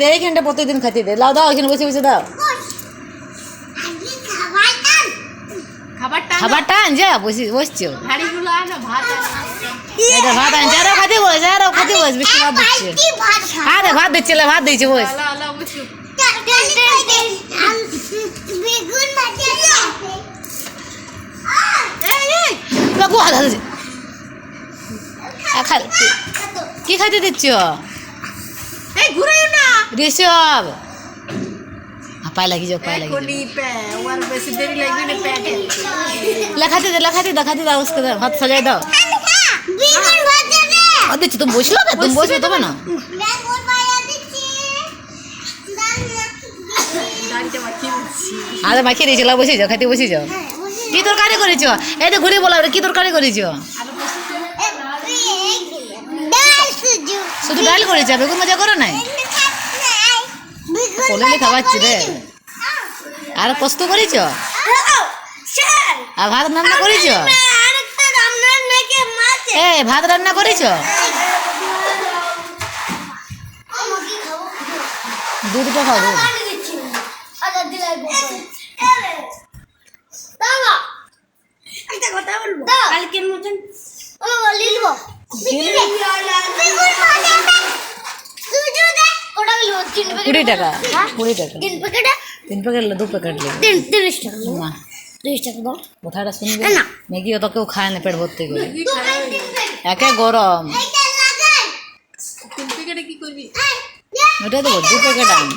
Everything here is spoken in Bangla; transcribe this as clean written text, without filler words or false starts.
দে এইখানটা প্রতিদিন খাইতে দে। লাও দাও, এখানে বসে বসে দাও। খাবার টান যা বসছো। এটা ভাত আনছে, আরো খাতে বস, আরো খাতে বস, বেশি ভাত দিচ্ছে। আরে ভাত দিচ্ছে, ভাত দিচ্ছে, বস। কি খাইতে দিচ্ছ ঋষভ? পায়ে লাগি যাও, পায়ে লাগি লেখাতে দে, দেখাতে দাও, उसके हाथ सजाए दाओ। দিচ্ছি, তুমি বসলো না, তুমি বসবে তবে না। আরে মাখিয়ে দিয়েছিল, বসে যাও, খাইতে বসে যাও। কি তরকারি করেছ? এই তো ঘুরে বলা, কি তরকারি করেছ? শুধু ডাল করেছ, বেগুন মজা করো নাই? কোলে খাওয়াচ্ছি রে। আর পোস্ত করেছ? আর ভাত রান্না করেছ? ভাত রান্না করেছ? দুধটা খাও, দুধ। কালকের মতন 20 টাকা, 20 টাকা। 3 প্যাকেট 2 প্যাকেট 30 টাকা। 30 টাকা দাও। কথাটা শুনবি? ম্যাগি তো কেউ খায় না পেট ভর্তি করে, একে গরম। তিন প্যাকেটে কি করবি? ওটাই তো 2 প্যাকেট আন।